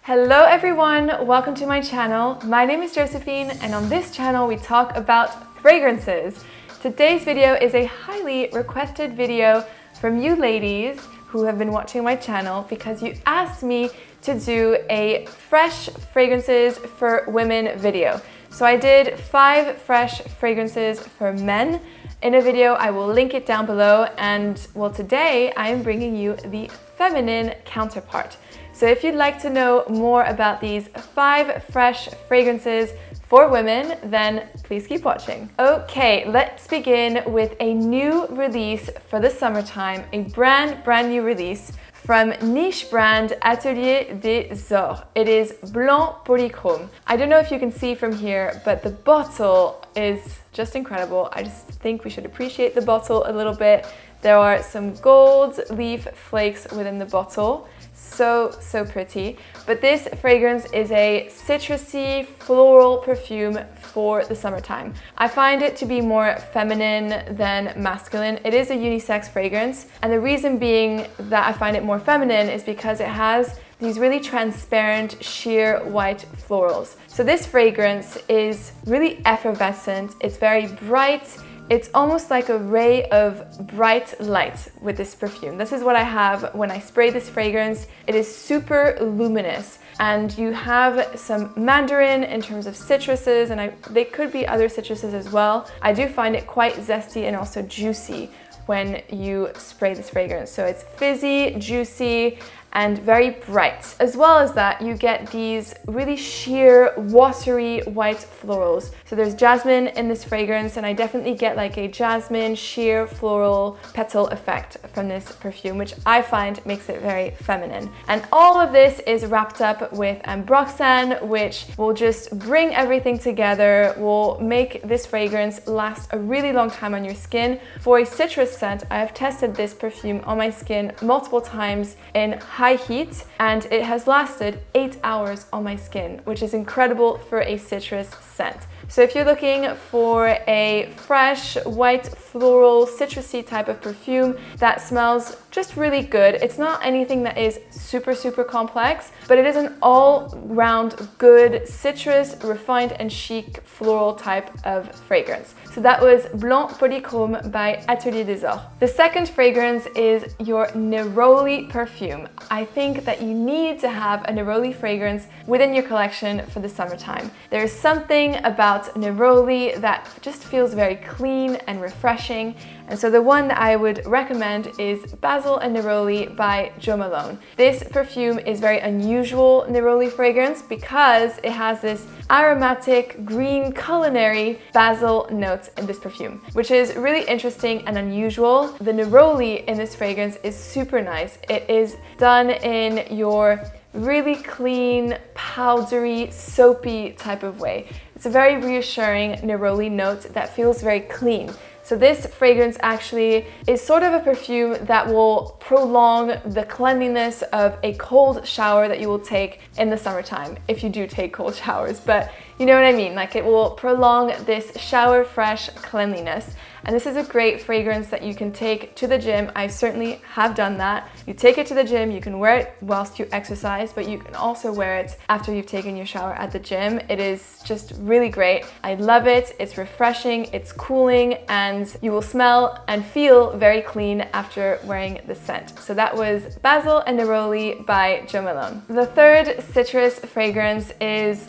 Hello everyone, welcome to my channel. My name is Josephine and on this channel we talk about fragrances. Today's video is a highly requested video from you ladies who have been watching my channel because you asked me to do a fresh fragrances for women video. So I did 5 fresh fragrances for men in a video. I will link it down below, and well, today I am bringing you the feminine counterpart. So if you'd like to know more about these 5 fresh fragrances for women, then please keep watching. Okay, let's begin with a new release for the summertime, a brand new release from niche brand Atelier DOLCE. It is Blanc Polychrome. I don't know if you can see from here, but the bottle is just incredible. I just think we should appreciate the bottle a little bit. There are some gold leaf flakes within the bottle. So pretty. But this fragrance is a citrusy floral perfume for the summertime. I find it to be more feminine than masculine. It is a unisex fragrance, and the reason being that I find it more feminine is because it has these really transparent sheer white florals. So this fragrance is really effervescent. It's very bright. It's almost like a ray of bright light with this perfume. This is what I have when I spray this fragrance. It is super luminous, and you have some mandarin in terms of citruses, and they could be other citruses as well. I do find it quite zesty and also juicy when you spray this fragrance. So it's fizzy, juicy, and very bright. As well as that, you get these really sheer, watery white florals. So there's jasmine in this fragrance, and I definitely get like a jasmine, sheer, floral, petal effect from this perfume, which I find makes it very feminine. And all of this is wrapped up with ambroxan, which will just bring everything together, will make this fragrance last a really long time on your skin. For a citrus scent, I have tested this perfume on my skin multiple times in high heat, and it has lasted 8 hours on my skin, which is incredible for a citrus scent. So if you're looking for a fresh, white, floral, citrusy type of perfume that smells just really good, it's not anything that is super complex, but it is an all-round good citrus, refined and chic floral type of fragrance. So that was Blanc Polychrome by Atelier DOLCE. The second fragrance is your Neroli perfume. I think that you need to have a Neroli fragrance within your collection for the summertime. There's something about Neroli that just feels very clean and refreshing, and so the one that I would recommend is Basil and Neroli by Malone. This perfume is very unusual Neroli fragrance because it has this aromatic green culinary basil notes in this perfume, which is really interesting and unusual. The Neroli in this fragrance is super nice. It is done in your really clean, powdery, soapy type of way. It's a very reassuring Neroli note that feels very clean. So this fragrance actually is sort of a perfume that will prolong the cleanliness of a cold shower that you will take in the summertime, if you do take cold showers, but you know what I mean, like it will prolong this shower fresh cleanliness. And this is a great fragrance that you can take to the gym. I certainly have done that. You take it to the gym, you can wear it whilst you exercise, but you can also wear it after you've taken your shower at the gym. It is just really great. I love it. It's refreshing, it's cooling, and you will smell and feel very clean after wearing the scent. So that was Basil and Neroli by Malone. The third citrus fragrance is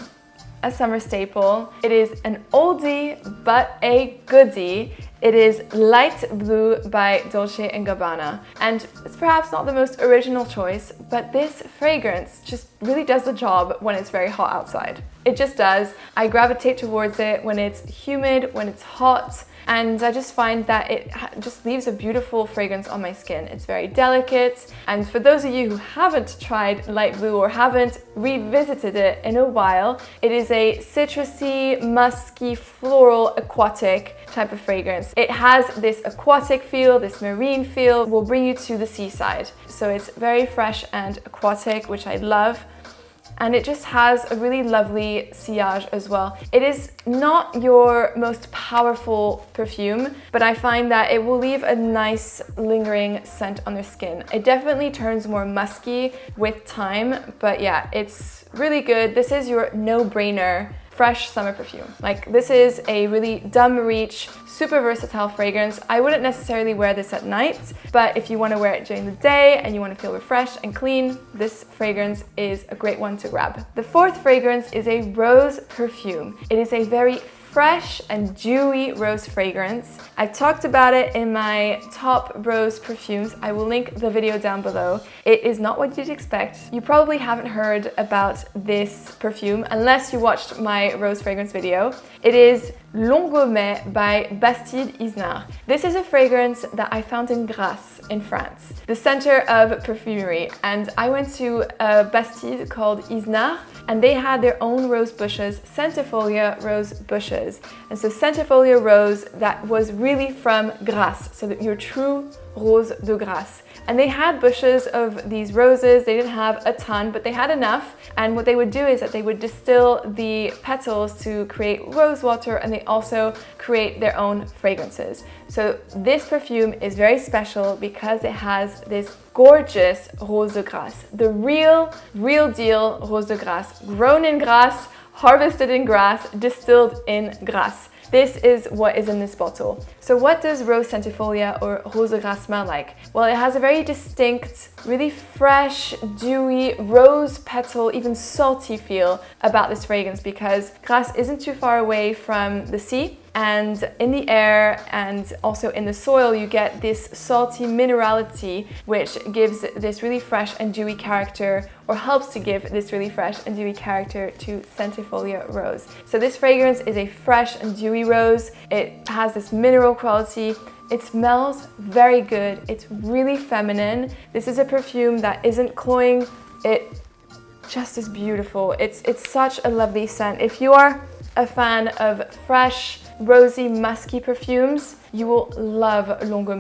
a summer staple. It is an oldie but a goodie. It is Light Blue by Dolce & Gabbana. And it's perhaps not the most original choice, but this fragrance just really does the job when it's very hot outside. It just does. I gravitate towards it when it's humid, when it's hot, and I just find that it just leaves a beautiful fragrance on my skin. It's very delicate, and for those of you who haven't tried Light Blue or haven't revisited it in a while, it is a citrusy, musky, floral, aquatic type of fragrance. It has this aquatic feel, this marine feel, will bring you to the seaside. So it's very fresh and aquatic, which I love. and it just has a really lovely sillage as well. It is not your most powerful perfume, but I find that it will leave a nice lingering scent on the skin. It definitely turns more musky with time, but yeah, it's really good. This is your no-brainer fresh summer perfume. Like, this is a really dumb reach, super versatile fragrance. I wouldn't necessarily wear this at night, but if you want to wear it during the day and you want to feel refreshed and clean, this fragrance is a great one to grab. The fourth fragrance is a rose perfume. It is a very fresh and dewy rose fragrance. I've talked about it in my top rose perfumes. I will link the video down below. It is not what you'd expect. You probably haven't heard about this perfume unless you watched my rose fragrance video. It is Longo by Bastide Isnard. This is a fragrance that I found in Grasse in France, the center of perfumery, and I went to a Bastide called Isnard, and they had their own rose bushes, centifolia rose bushes. And so centifolia rose that was really from Grasse, so that your true rose de Grasse. And they had bushes of these roses. They didn't have a ton, but they had enough. And what they would do is that they would distill the petals to create rose water, and they also create their own fragrances. So this perfume is very special because it has this gorgeous rose de Grasse, the real deal rose de Grasse, grown in Grasse, harvested in Grasse, distilled in Grasse. This is what is in this bottle. So what does rose centifolia or rose de Grasse smell like? Well, it has a very distinct, really fresh, dewy, rose petal, even salty feel about this fragrance because Grasse isn't too far away from the sea. And in the air and also in the soil, you get this salty minerality, which gives this really fresh and dewy character, or helps to give this really fresh and dewy character to centifolia rose. So this fragrance is a fresh and dewy rose. It has this mineral quality. It smells very good. It's really feminine. This is a perfume that isn't cloying. It just is beautiful. It's such a lovely scent. If you are a fan of fresh, rosy, musky perfumes, you will love Longo.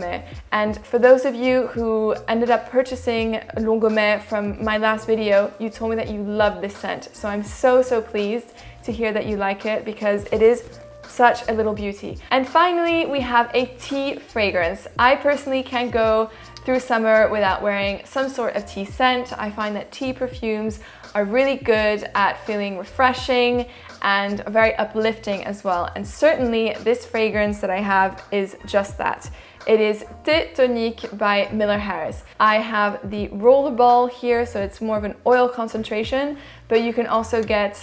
And for those of you who ended up purchasing Longo from my last video, you told me that you loved this scent. So I'm so pleased to hear that you like it because it is such a little beauty. And finally, we have a tea fragrance. I personally can't go through summer without wearing some sort of tea scent. I find that tea perfumes are really good at feeling refreshing and very uplifting as well. And certainly this fragrance that I have is just that. It is Tonique by Miller Harris. I have the rollerball here, so it's more of an oil concentration, but you can also get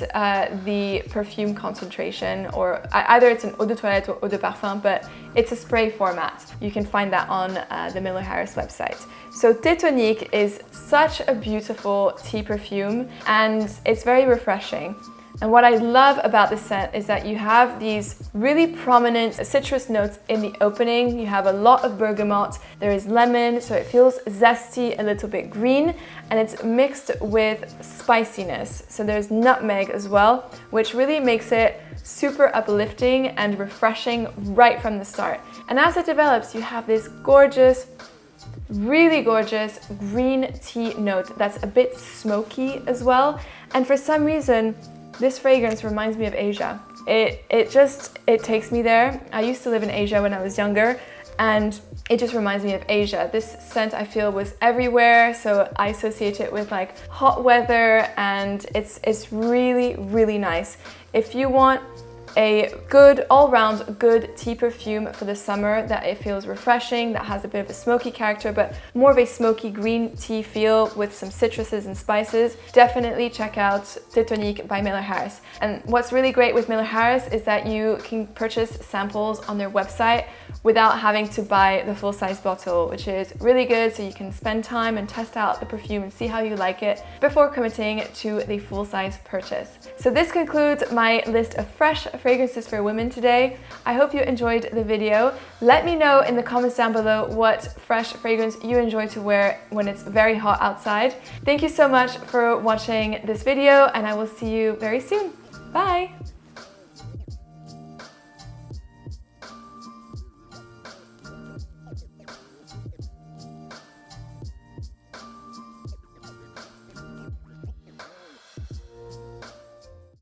the perfume concentration, or either it's an eau de toilette or eau de parfum, but it's a spray format. You can find that on the Miller Harris website. So Tonique is such a beautiful tea perfume, and it's very refreshing. And what I love about this scent is that you have these really prominent citrus notes in the opening. You have a lot of bergamot, there is lemon, so it feels zesty, a little bit green, and it's mixed with spiciness. So there's nutmeg as well, which really makes it super uplifting and refreshing right from the start. And as it develops, you have this gorgeous, really gorgeous green tea note that's a bit smoky as well. And for some reason, this fragrance reminds me of Asia. It takes me there. I used to live in Asia when I was younger, and it just reminds me of Asia. This scent I feel was everywhere, so I associate it with like hot weather, and it's really nice. If you want a good, all-round good tea perfume for the summer that it feels refreshing, that has a bit of a smoky character, but more of a smoky green tea feel with some citruses and spices, definitely check out Tonique by Miller Harris. And what's really great with Miller Harris is that you can purchase samples on their website without having to buy the full-size bottle, which is really good, so you can spend time and test out the perfume and see how you like it before committing to the full-size purchase. So this concludes my list of fresh fragrances for women today. I hope you enjoyed the video. Let me know in the comments down below what fresh fragrance you enjoy to wear when it's very hot outside. Thank you so much for watching this video, and I will see you very soon. Bye!